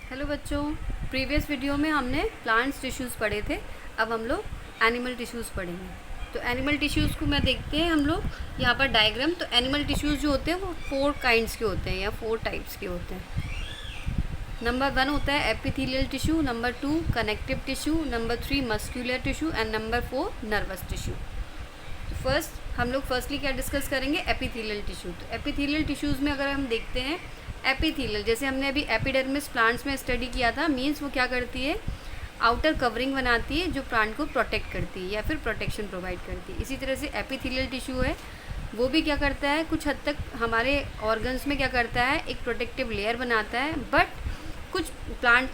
Hello बच्चों, previous video में हमने प्लांट्स टिश्यूज़ पढ़े थे। अब हम लोग एनिमल टिश्यूज़ पढ़ेंगे। तो एनिमल टिश्यूज़ को मैं देखते हैं हम लोग यहाँ पर डायग्राम। तो एनिमल टिश्यूज़ जो होते हैं वो 4 काइंड्स के होते हैं या 4 टाइप्स के होते हैं। नंबर 1 होता है epithelial tissue, number 2 connective tissue, number 3 muscular tissue and number 4 nervous tissue. हम लोग फर्स्टली क्या डिस्कस करेंगे, एपिथेलियल टिश्यू। तो एपिथेलियल टिश्यूज़ में अगर हम देखते हैं एपिथेलियल, जैसे हमने अभी एपिडर्मिस प्लांट्स में स्टडी किया था, मीन्स वो क्या करती है, आउटर कवरिंग बनाती है जो प्लांट को प्रोटेक्ट करती है या फिर प्रोटेक्शन प्रोवाइड करती है। इसी तरह से एपिथेलियल टिश्यू है, वो भी क्या करता है, कुछ हद तक हमारे ऑर्गन्स में क्या करता है, एक प्रोटेक्टिव लेयर बनाता है। बट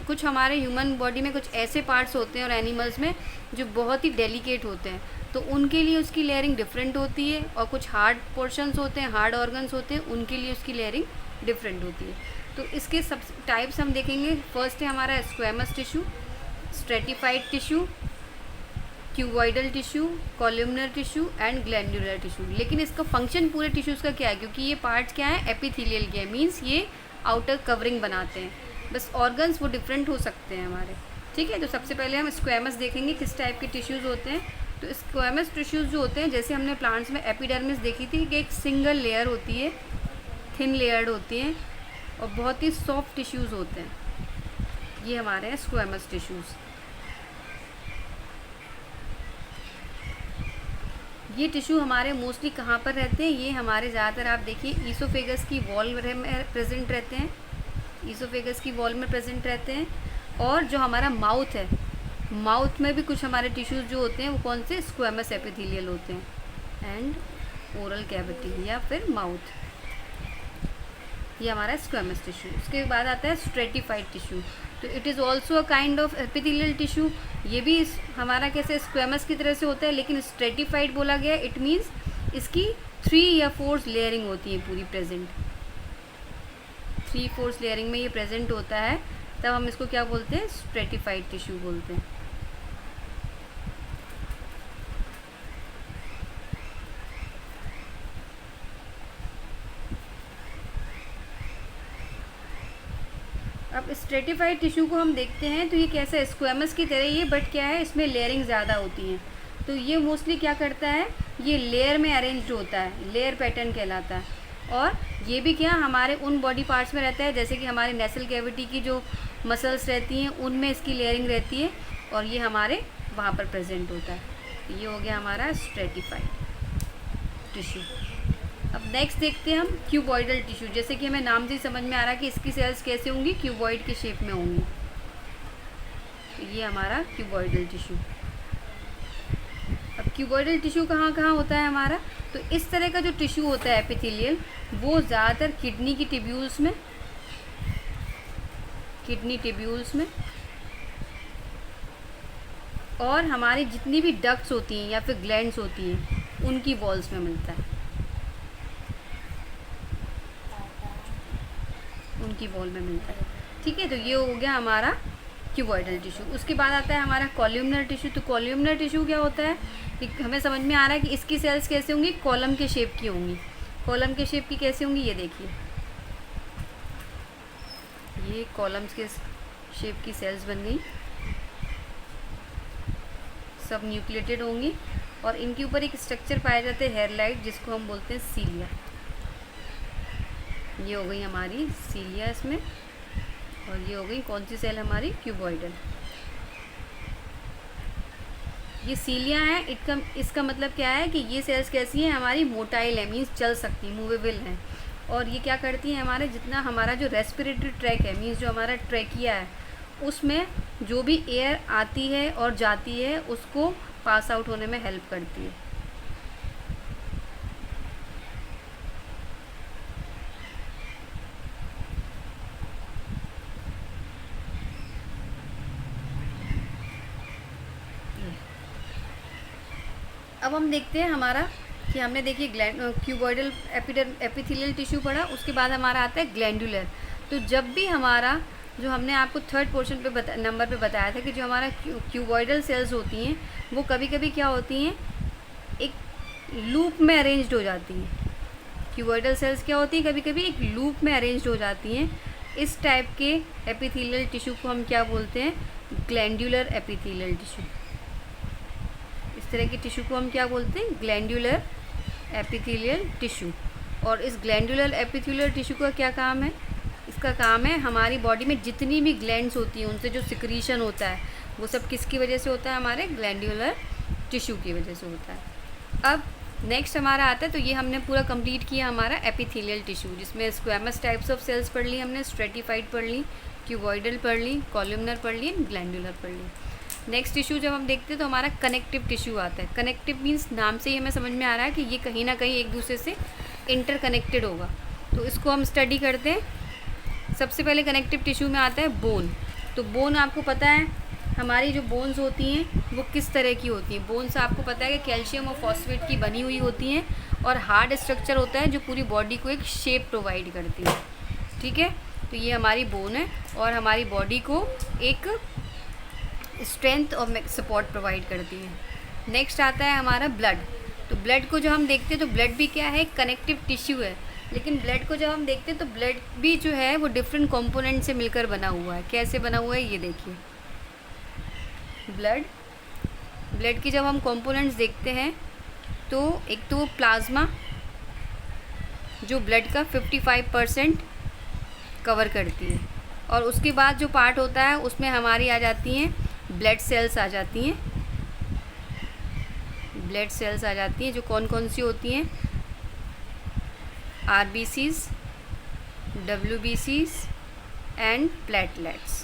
कुछ हमारे ह्यूमन बॉडी में कुछ ऐसे पार्ट्स होते हैं और एनिमल्स में जो बहुत ही डेलिकेट होते हैं, तो उनके लिए उसकी लेयरिंग डिफरेंट होती है। और कुछ हार्ड पोर्शंस होते हैं, हार्ड ऑर्गन्स होते हैं, उनके लिए उसकी लेयरिंग डिफरेंट होती है। तो इसके सब टाइप्स हम देखेंगे। फर्स्ट है हमारा squamous tissue, stratified tissue, cuboidal tissue, columnar tissue and glandular tissue. लेकिन इसका फंक्शन पूरे टिश्यूज़ का क्या है, क्योंकि ये पार्ट्स क्या है, एपिथेलियल के है, मीन्स ये आउटर कवरिंग बनाते हैं। बस ऑर्गन्स वो डिफरेंट हो सकते हैं हमारे, ठीक है। तो सबसे पहले हम स्क्वैमस देखेंगे किस टाइप के टिश्यूज़ होते हैं। तो स्क्वैमस टिश्यूज़ जो होते हैं, जैसे हमने प्लांट्स में एपिडर्मिस देखी थी कि एक सिंगल लेयर होती है, थिन लेयर्ड होती हैं और बहुत ही सॉफ्ट टिश्यूज़ होते हैं। ये हमारे हैं स्क्वैमस टिश्यूज़। ये टिश्यू हमारे मोस्टली कहाँ पर रहते हैं, ये हमारे ज़्यादातर आप देखिए ईसोफेगस की वॉल में प्रेजेंट रहते हैं, ईसोफेगस की वॉल में प्रेजेंट रहते हैं। और जो हमारा माउथ है, माउथ में भी कुछ हमारे टिश्यूज़ जो होते हैं वो कौन से, स्क्वैमस एपिथेलियल होते हैं। एंड ओरल कैविटी या फिर माउथ, ये हमारा स्क्वैमस टिश्यू। उसके बाद आता है स्ट्रेटिफाइड टिश्यू। तो it is also a kind of epithelial tissue. ये भी हमारा कैसे स्क्वैमस की तरह से होता है, लेकिन स्ट्रेटिफाइड बोला गया, इट मीन्स इसकी 3 या 4 लेयरिंग होती है पूरी प्रेजेंट। 3/4 लेयरिंग में ये प्रेजेंट होता है, तब हम इसको क्या बोलते हैं, स्ट्रेटिफाइड टिश्यू बोलते हैं। अब स्ट्रेटिफाइड टिश्यू को हम देखते हैं तो ये कैसा है, स्क्वैमस की तरह ही है, बट क्या है, इसमें लेयरिंग ज़्यादा होती है। तो ये मोस्टली क्या करता है, ये लेयर में अरेंज्ड होता है, लेयर पैटर्न कहलाता है। और ये भी क्या हमारे उन बॉडी पार्ट्स में रहता है, जैसे कि हमारे नेसल कैविटी की जो मसल्स रहती हैं उनमें इसकी लेयरिंग रहती है, और ये हमारे वहाँ पर प्रेजेंट होता है। ये हो गया हमारा स्ट्रेटिफाइड टिश्यू। अब नेक्स्ट देखते हैं हम क्यूबॉइडल टिश्यू। जैसे कि हमें नाम से ही समझ में आ रहा है कि इसकी सेल्स कैसे होंगी, क्यूबॉइड के शेप में होंगी। तो ये हमारा क्यूबॉइडल टिश्यू। अब क्यूबॉइडल टिश्यू कहाँ कहाँ होता है हमारा, तो इस तरह का जो टिश्यू होता है एपिथेलियल, वो ज़्यादातर किडनी की टिब्यूल्स में, किडनी टिब्यूल्स में, और हमारी जितनी भी डक्ट्स होती हैं या फिर ग्लैंड्स होती हैं उनकी वॉल्स में मिलता है, उनकी वॉल में मिलता है, ठीक है। तो ये हो गया हमारा क्यूबॉइडल टिश्यू। उसके बाद आता है हमारा कॉलमनर टिश्यू। तो कॉलमनर टिश्यू क्या होता है, कि हमें समझ में आ रहा है कि इसकी सेल्स कैसे होंगी, कॉलम के शेप की होंगी। कॉलम के शेप की कैसे होंगी, ये देखिए, ये कॉलम्स के शेप की सेल्स बन गई, सब न्यूक्लिएटेड होंगी, और इनके ऊपर एक स्ट्रक्चर पाया जाता है हेयरलाइट, जिसको हम बोलते हैं सीलिया। ये हो गई हमारी सीलिया इसमें, और ये हो गई कौन सी सेल हमारी, क्यूबॉइडल। ये सीलिया है, इसका मतलब क्या है कि ये सेल्स कैसी हैं, हमारी मोटाइल है, मीन्स चल सकती, मूवेबल हैं। और ये क्या करती हैं, हमारे जितना हमारा जो रेस्पिरेटरी ट्रैक है, मीन्स जो हमारा ट्रैकिया है, उसमें जो भी एयर आती है और जाती है उसको पास आउट होने में हेल्प करती है। अब हम देखते हैं हमारा कि हमने देखिए क्यूबॉइडल एपिथेलियल टिश्यू पढ़ा, उसके बाद हमारा आता है ग्लैंडुलर। तो जब भी हमारा, जो हमने आपको थर्ड पोर्शन पे नंबर पे बताया था कि जो हमारा क्यूबॉइडल सेल्स होती हैं वो कभी कभी क्या होती हैं, एक लूप में अरेंज्ड हो जाती हैं। क्यूबॉइडल सेल्स क्या होती हैं, कभी कभी एक लूप में अरेंज्ड हो जाती हैं। इस टाइप के एपिथेलियल टिश्यू को हम क्या बोलते हैं? Glandular epithelial tissue. इस तरह के टिश्यू को हम क्या बोलते हैं? Glandular epithelial tissue. और इस ग्लैंडुलर एपिथेलियल टिश्यू का क्या काम है? इसका काम है हमारी बॉडी में जितनी भी ग्लैंड्स होती हैं उनसे जो सिक्रीशन होता है वो सब किसकी वजह से होता है? हमारे ग्लैंडुलर टिश्यू की वजह से होता है। अब नेक्स्ट हमारा आता है, तो ये हमने पूरा कंप्लीट किया हमारा एपिथेलियल टिश्यू, जिसमें स्क्वैमस टाइप्स ऑफ सेल्स पढ़ ली हमने, स्ट्रेटिफाइड पढ़ ली, क्यूबॉइडल पढ़ ली, कॉलमनर पढ़ ली, ग्लैंडुलर पढ़ ली। नेक्स्ट टिश्यू जब हम देखते हैं तो हमारा कनेक्टिव टिश्यू आता है। कनेक्टिव मीन्स नाम से ही हमें समझ में आ रहा है कि ये कहीं ना कहीं एक दूसरे से इंटरकनेक्टेड होगा, तो इसको हम स्टडी करते हैं। सबसे पहले कनेक्टिव टिश्यू में आता है बोन। तो बोन आपको पता है हमारी जो बोन्स होती हैं वो किस तरह की होती हैं? बोन्स आपको पता है कि कैल्शियम और फॉस्फेट की बनी हुई होती हैं और हार्ड स्ट्रक्चर होता है जो पूरी बॉडी को एक शेप प्रोवाइड करती है। ठीक है, तो ये हमारी बोन है और हमारी बॉडी को एक स्ट्रेंथ और सपोर्ट प्रोवाइड करती है। नेक्स्ट आता है हमारा ब्लड। तो ब्लड को जो हम देखते हैं तो ब्लड भी क्या है? कनेक्टिव टिश्यू है। लेकिन ब्लड को जब हम देखते हैं तो ब्लड भी जो है वो डिफरेंट कंपोनेंट से मिलकर बना हुआ है। कैसे बना हुआ है ये देखिए। ब्लड की जब हम कंपोनेंट्स देखते हैं तो एक तो प्लाज्मा जो ब्लड का 55% कवर करती है, और उसके बाद जो पार्ट होता है उसमें हमारी आ जाती हैं ब्लड सेल्स आ जाती हैं। ब्लड सेल्स आ जाती हैं जो कौन कौन सी होती हैं? RBCs, WBCs and platelets.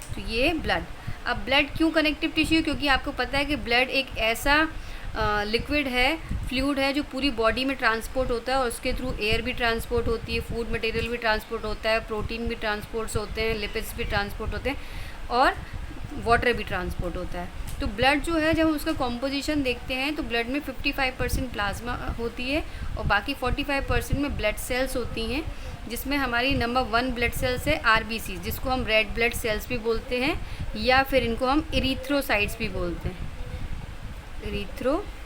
तो ये ब्लड। अब ब्लड क्यों कनेक्टिव टिश्यू? क्योंकि आपको पता है कि ब्लड एक ऐसा लिक्विड है, फ्लूइड है जो पूरी बॉडी में ट्रांसपोर्ट होता है और उसके थ्रू एयर भी ट्रांसपोर्ट होती है, फूड मटेरियल भी ट्रांसपोर्ट होता है, प्रोटीन भी ट्रांसपोर्ट्स होते हैं, लिपिड्स भी ट्रांसपोर्ट होते हैं और वाटर भी ट्रांसपोर्ट होता है। तो ब्लड जो है जब हम उसका कॉम्पोजिशन देखते हैं तो ब्लड में 55% प्लाज्मा होती है और बाकी 45% में ब्लड सेल्स होती हैं, जिसमें हमारी नंबर 1 ब्लड सेल्स है RBC, जिसको हम रेड ब्लड सेल्स भी बोलते हैं या फिर इनको हम इरीथ्रोसाइट्स भी बोलते हैं, इरीथ्रोसाइट्स।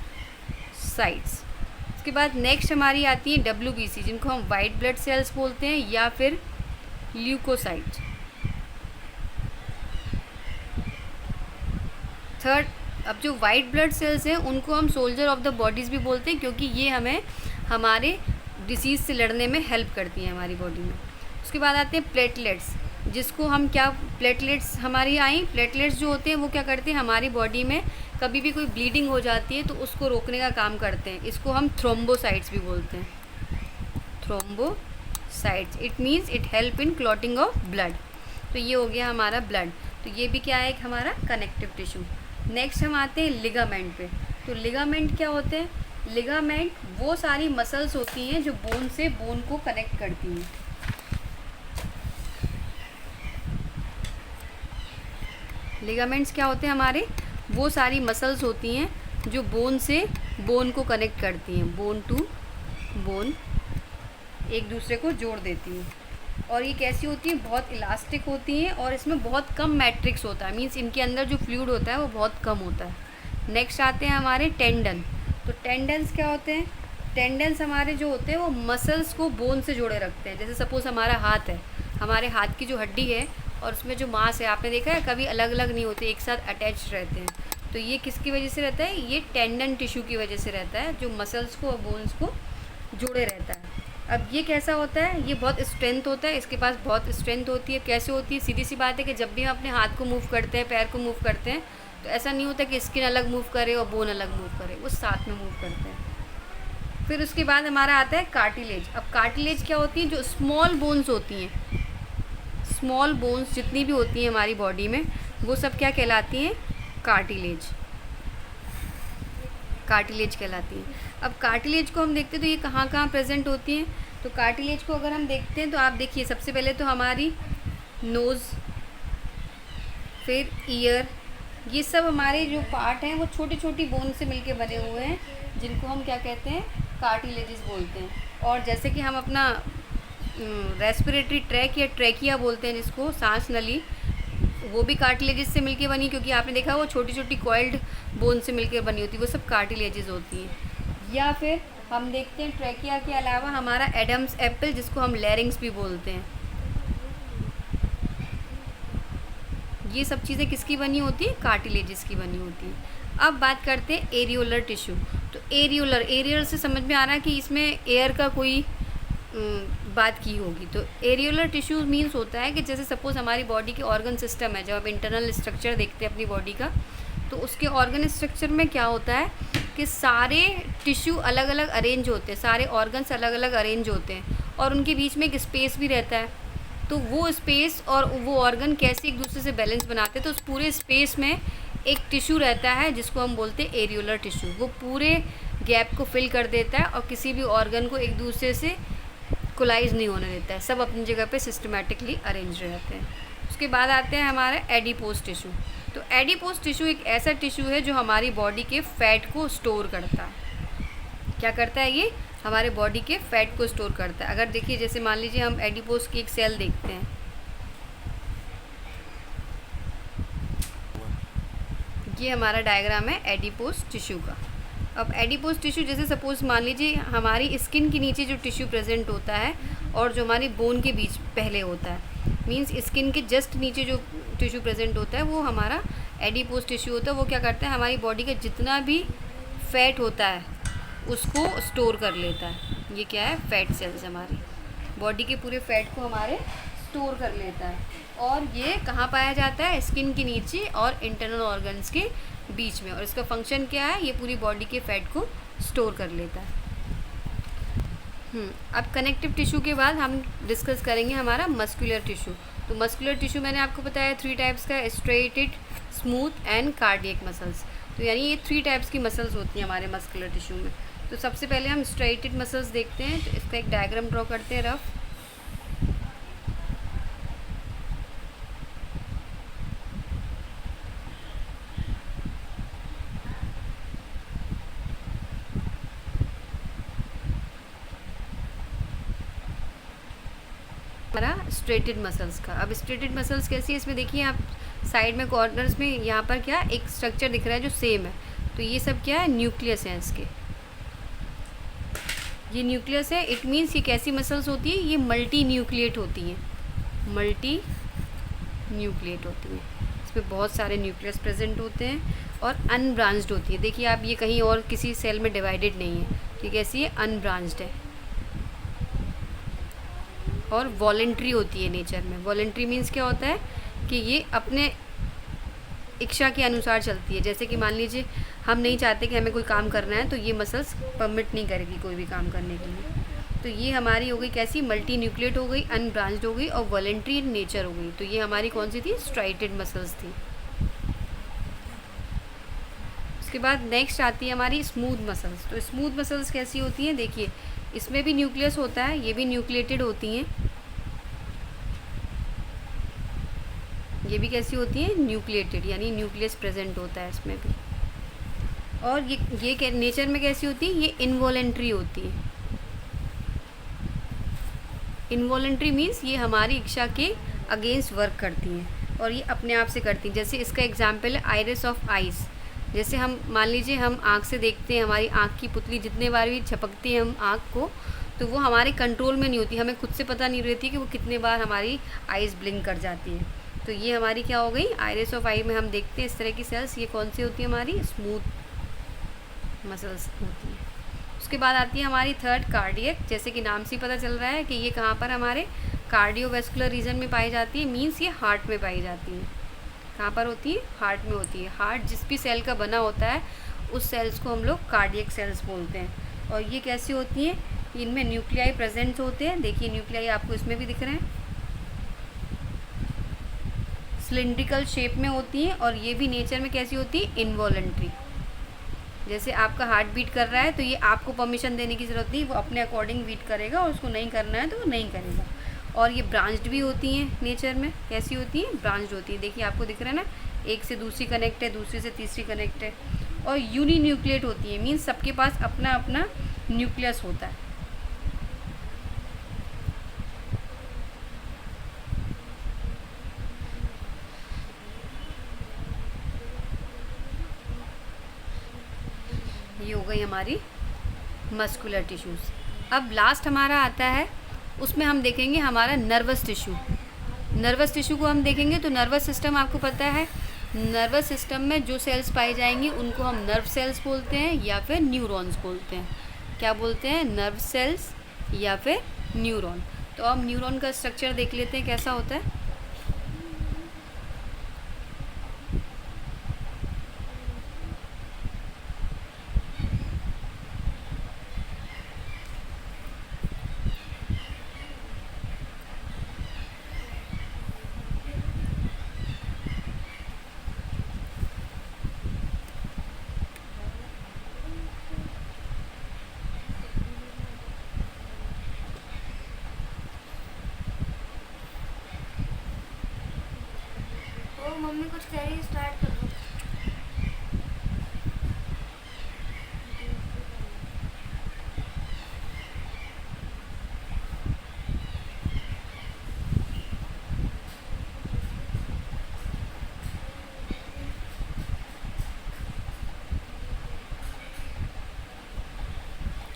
उसके बाद नेक्स्ट हमारी आती है WBC, जिनको हम वाइट ब्लड सेल्स बोलते हैं या फिर ल्यूकोसाइट। थर्ड, अब जो वाइट ब्लड सेल्स हैं उनको हम सोल्जर ऑफ द बॉडीज़ भी बोलते हैं, क्योंकि ये हमें हमारे डिसीज़ से लड़ने में हेल्प करती हैं हमारी बॉडी में। उसके बाद आते हैं प्लेटलेट्स, जिसको हम क्या, प्लेटलेट्स हमारी आई, प्लेटलेट्स जो होते हैं वो क्या करते हैं हमारी बॉडी में कभी भी कोई ब्लीडिंग हो जाती है तो उसको रोकने का काम करते हैं। इसको हम थ्रोम्बोसाइट्स भी बोलते हैं, thrombocytes. It means it help in clotting of blood. तो ये हो गया हमारा ब्लड। तो ये भी क्या है? एक हमारा कनेक्टिव टिश्यू। नेक्स्ट हम आते हैं लिगामेंट पे। तो लिगामेंट क्या होते हैं? लिगामेंट वो सारी मसल्स होती हैं जो बोन से बोन को कनेक्ट करती हैं। लिगामेंट्स क्या होते हैं? हमारे वो सारी मसल्स होती हैं जो बोन से बोन को कनेक्ट करती हैं, बोन टू बोन एक दूसरे को जोड़ देती हैं। और ये कैसी होती हैं? बहुत इलास्टिक होती हैं और इसमें बहुत कम मैट्रिक्स होता है, मीन्स इनके अंदर जो फ्लूइड होता है वो बहुत कम होता है। नेक्स्ट आते हैं हमारे टेंडन। तो टेंडन्स क्या होते हैं? टेंडन्स हमारे जो होते हैं वो मसल्स को बोन से जोड़े रखते हैं। जैसे सपोज़ हमारा हाथ है, हमारे हाथ की जो हड्डी है और उसमें जो मांस है, आपने देखा है कभी अलग अलग नहीं होते, एक साथ अटैच रहते हैं। तो ये किसकी वजह से रहता है? ये टेंडन टिश्यू की वजह से रहता है, जो मसल्स को और बोन्स को जोड़े रहता है। अब ये कैसा होता है? ये बहुत स्ट्रेंथ होता है, इसके पास बहुत स्ट्रेंथ होती है। कैसे होती है? सीधी सी बात है कि जब भी हम अपने हाथ को मूव करते हैं, पैर को मूव करते हैं, तो ऐसा नहीं होता कि स्किन अलग मूव करे और बोन अलग मूव करे, वो साथ में मूव करते हैं। फिर उसके बाद हमारा आता है कार्टिलेज। अब कार्टिलेज क्या होती है? जो स्मॉल बोन्स होती हैं, स्मॉल बोन्स जितनी भी होती हैं हमारी बॉडी में, वो सब क्या कहलाती हैं? कार्टिलेज, कार्टिलेज कहलाती हैं। अब कार्टिलेज को हम देखते हैं तो ये कहाँ कहाँ प्रेजेंट होती हैं। तो कार्टिलेज को अगर हम देखते हैं तो आप देखिए, सबसे पहले तो हमारी नोज़, फिर ईयर, ये सब हमारे जो पार्ट हैं वो छोटी छोटी बोन से मिलके बने हुए हैं, जिनको हम क्या कहते हैं? कार्टिलेजेस बोलते हैं। और जैसे कि हम अपना रेस्पिरेटरी ट्रैक या ट्रैकिया बोलते हैं जिसको, सांस नली, वो भी कार्टिलेजेस से मिलके बनी, क्योंकि आपने देखा वो छोटी छोटी कॉइल्ड बोन से मिलकर बनी होती है, वो सब कार्टिलेजेस होती हैं। या फिर हम देखते हैं ट्रैकिया के अलावा हमारा एडम्स एप्पल, जिसको हम लैरिंग्स भी बोलते हैं, ये सब चीज़ें किसकी बनी होती है? कार्टिलेजेस की बनी होती है। अब बात करते हैं एरियोलर टिश्यू। तो एरियोलर से समझ में आ रहा है कि इसमें एयर का कोई बात की होगी। तो एरियोलर टिश्यू मीन्स होता है कि जैसे सपोज़ हमारी बॉडी के ऑर्गन सिस्टम है, जब आप इंटरनल स्ट्रक्चर देखते हैं अपनी बॉडी का, तो उसके ऑर्गन स्ट्रक्चर में क्या होता है कि सारे टिश्यू अलग अलग अरेंज होते हैं, सारे ऑर्गन्स अलग अलग अरेंज होते हैं, और उनके बीच में एक स्पेस भी रहता है। तो वो स्पेस और वो ऑर्गन कैसे एक दूसरे से बैलेंस बनाते हैं, तो उस पूरे स्पेस में एक टिश्यू रहता है जिसको हम बोलते हैं एरियोलर टिश्यू। वो पूरे गैप को फिल कर देता है और किसी भी ऑर्गन को एक दूसरे से कोलाइज नहीं होने देता है, सब अपनी जगह पे सिस्टमेटिकली अरेंज रहते हैं। उसके बाद आते हैं हमारे एडिपोज टिश्यू। तो एडिपोज टिश्यू एक ऐसा टिश्यू है जो हमारी बॉडी के फैट को स्टोर करता है। क्या करता है? ये हमारे बॉडी के फैट को स्टोर करता है। अगर देखिए, जैसे मान लीजिए हम एडिपोज की एक सेल देखते हैं, ये हमारा डायग्राम है एडिपोज टिश्यू का। अब एडिपोज टिश्यू जैसे सपोज मान लीजिए हमारी स्किन के नीचे जो टिश्यू प्रेजेंट होता है और जो हमारी बोन के बीच पहले होता है, मींस स्किन के जस्ट नीचे जो टिश्यू प्रेजेंट होता है वो हमारा एडिपोज टिश्यू होता है। वो क्या करता है? हमारी बॉडी का जितना भी फैट होता है उसको स्टोर कर लेता है। ये क्या है? फैट सेल्स हमारी बॉडी के पूरे फैट को हमारे स्टोर कर लेता है। और ये कहाँ पाया जाता है? स्किन के नीचे और इंटरनल ऑर्गन्स के बीच में। और इसका फंक्शन क्या है? ये पूरी बॉडी के फैट को स्टोर कर लेता है। अब कनेक्टिव टिश्यू के बाद हम डिस्कस करेंगे हमारा मस्कुलर टिश्यू। तो मस्कुलर टिश्यू मैंने आपको बताया 3 टाइप्स का, striated, smooth and cardiac muscles. तो यानी ये 3 टाइप्स की मसल्स होती हैं हमारे मस्कुलर टिश्यू में। तो सबसे पहले हम स्ट्रेटेड मसल्स देखते हैं। तो इसका एक डायग्राम ड्रॉ करते हैं रफ। हमारा स्ट्रेटेड मसल्स का। अब स्ट्रेटेड मसल्स कैसी है? इसमें देखिए आप साइड में कॉर्नर्स में यहाँ पर क्या एक स्ट्रक्चर दिख रहा है जो सेम है। तो ये सब क्या है? न्यूक्लियस है इसके। ये न्यूक्लियस है। इट मीन्स ये कैसी मसल्स होती है? ये मल्टी न्यूक्लिएट होती हैं, मल्टी न्यूक्लिएट होती हैं। इसमें बहुत सारे न्यूक्लियस प्रेजेंट होते हैं और अनब्रांच्ड होती है। देखिए आप, ये कहीं और किसी सेल में डिवाइडेड नहीं है, ठीक है? ऐसी ये अनब्रांच्ड है और वॉलेंट्री होती है नेचर में। वॉलेंट्री मीन्स क्या होता है कि ये अपने इच्छा के अनुसार चलती है। जैसे कि मान लीजिए हम नहीं चाहते कि हमें कोई काम करना है, तो ये मसल्स परमिट नहीं करेगी कोई भी काम करने के लिए। तो ये हमारी हो गई कैसी? मल्टी न्यूक्लिएट हो गई, अनब्रांच्ड हो गई और वॉलेंट्री इन नेचर हो गई। तो ये हमारी कौन सी थी? स्ट्राइटेड मसल्स थी। उसके बाद नेक्स्ट आती है हमारी स्मूथ मसल्स। तो स्मूथ मसल्स कैसी होती हैं? देखिए इसमें भी न्यूक्लियस होता है, ये भी न्यूक्लिएटेड होती हैं। ये भी कैसी होती हैं? न्यूक्लिएटेड, यानी न्यूक्लियस प्रेजेंट होता है इसमें भी। और ये नेचर में कैसी होती है? ये इनवॉलेंट्री होती है। इनवॉलेंट्री मीन्स ये हमारी इच्छा के अगेंस्ट वर्क करती हैं और ये अपने आप से करती हैं। जैसे इसका एग्जाम्पल है आइरिस ऑफ आइस। जैसे हम मान लीजिए हम आँख से देखते हैं, हमारी आँख की पुतली जितने बार भी झपकती है हम आँख को, तो वो हमारे कंट्रोल में नहीं होती, हमें खुद से पता नहीं रहती कि वो कितने बार हमारी आइज़ ब्लिंक कर जाती है। तो ये हमारी क्या हो गई? आइरिस ऑफ आई में हम देखते हैं इस तरह की सेल्स। ये कौन सी होती है? हमारी स्मूथ मसल्स होती हैं। उसके बाद आती है हमारी थर्ड कार्डियक। जैसे कि नाम से ही पता चल रहा है कि ये कहाँ पर हमारे कार्डियोवैस्कुलर रीजन में पाई जाती है। मीन्स ये हार्ट में पाई जाती है। कहाँ पर होती है? हार्ट में होती है। हार्ट जिस भी सेल का बना होता है उस सेल्स को हम लोग कार्डियक सेल्स बोलते हैं। और ये कैसी होती हैं? इनमें न्यूक्लियाई प्रेजेंट होते हैं। देखिए न्यूक्लियाई आपको इसमें भी दिख रहे हैं, सिलिंड्रिकल शेप में होती हैं। और ये भी नेचर में कैसी होती है? इनवॉलेंट्री। जैसे आपका हार्ट बीट कर रहा है तो ये आपको परमिशन देने की ज़रूरत नहीं, वो अपने अकॉर्डिंग बीट करेगा, और उसको नहीं करना है तो वो नहीं करेगा। और ये ब्रांच्ड भी होती हैं नेचर में। कैसी होती हैं? ब्रांच्ड होती है। देखिए आपको दिख रहा है ना, एक से दूसरी कनेक्ट है, दूसरी से तीसरी कनेक्ट है। और यूनी न्यूक्लिएट होती है, मीन्स सबके पास अपना अपना न्यूक्लियस होता है। ये हो गई हमारी मस्कुलर टिश्यूज़। अब लास्ट हमारा आता है, उसमें हम देखेंगे हमारा नर्वस टिश्यू। नर्वस टिश्यू को हम देखेंगे तो नर्वस सिस्टम आपको पता है, नर्वस सिस्टम में जो सेल्स पाई जाएंगी उनको हम नर्व सेल्स बोलते हैं या फिर न्यूरॉन्स बोलते हैं। क्या बोलते हैं? नर्व सेल्स या फिर न्यूरॉन। तो अब न्यूरॉन का स्ट्रक्चर देख लेते हैं कैसा होता है। ओ मम्मी कुछ कह रही है, स्टार्ट कर दो।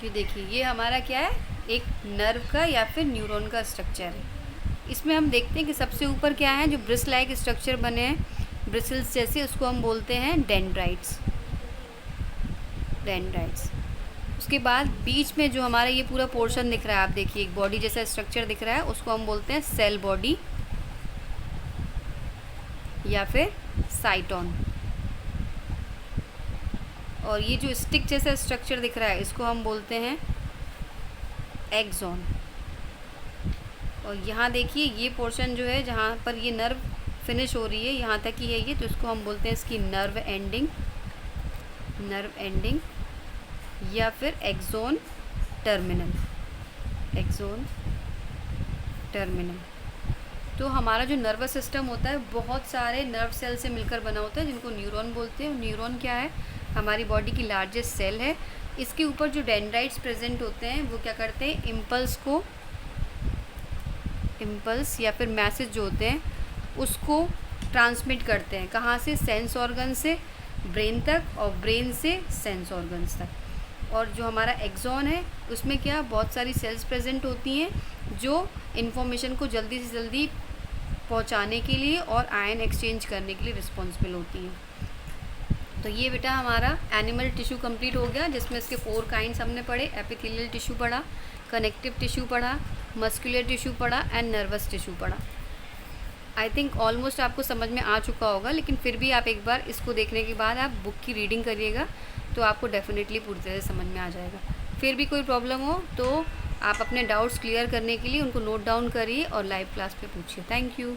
ये देखिए, ये हमारा क्या है, एक नर्व का या फिर न्यूरॉन का स्ट्रक्चर है। इसमें हम देखते हैं कि सबसे ऊपर क्या है, जो ब्रिस लाइक स्ट्रक्चर बने हैं, ब्रिसल्स जैसे, उसको हम बोलते हैं डेंड्राइट्स। डेंड्राइट्स। उसके बाद बीच में जो हमारा ये पूरा पोर्शन दिख रहा है, आप देखिए एक बॉडी जैसा स्ट्रक्चर दिख रहा है, उसको हम बोलते हैं सेल बॉडी या फिर साइटोन। और ये जो स्टिक जैसा स्ट्रक्चर दिख रहा है, इसको हम बोलते हैं एक्सॉन। और यहाँ देखिए ये पोर्शन जो है, जहाँ पर ये नर्व फिनिश हो रही है, यहाँ तक ही है ये, तो इसको हम बोलते हैं इसकी नर्व एंडिंग। नर्व एंडिंग या फिर एक्सोन टर्मिनल। Axon terminal. तो हमारा जो नर्वस सिस्टम होता है, बहुत सारे नर्व सेल से मिलकर बना होता है, जिनको न्यूरॉन बोलते हैं। न्यूरॉन क्या है? हमारी बॉडी की लार्जेस्ट सेल है। इसके ऊपर जो डेंड्राइट्स प्रेजेंट होते हैं, वो क्या करते हैं, इम्पल्स या फिर मैसेज जो होते हैं उसको ट्रांसमिट करते हैं। कहाँ से? सेंस ऑर्गन से ब्रेन तक, और ब्रेन से सेंस ऑर्गन्स तक। और जो हमारा एक्सॉन है, उसमें क्या, बहुत सारी सेल्स प्रेजेंट होती हैं जो इन्फॉर्मेशन को जल्दी से जल्दी पहुंचाने के लिए और आयन एक्सचेंज करने के लिए रिस्पॉन्सिबल होती हैं। तो ये बेटा हमारा एनिमल टिश्यू कंप्लीट हो गया, जिसमें इसके 4 काइंड्स हमने पढ़े। एपिथेलियल टिश्यू पढ़ा, कनेक्टिव टिश्यू पढ़ा, मस्कुलर टिश्यू पढ़ा एंड नर्वस टिश्यू पढ़ा। आई थिंक ऑलमोस्ट आपको समझ में आ चुका होगा, लेकिन फिर भी आप एक बार इसको देखने के बाद आप बुक की रीडिंग करिएगा तो आपको डेफिनेटली पूरी तरह से समझ में आ जाएगा। फिर भी कोई प्रॉब्लम हो तो आप अपने डाउट्स क्लियर करने के लिए उनको नोट डाउन करिए और लाइव क्लास पे पूछिए। Thank you.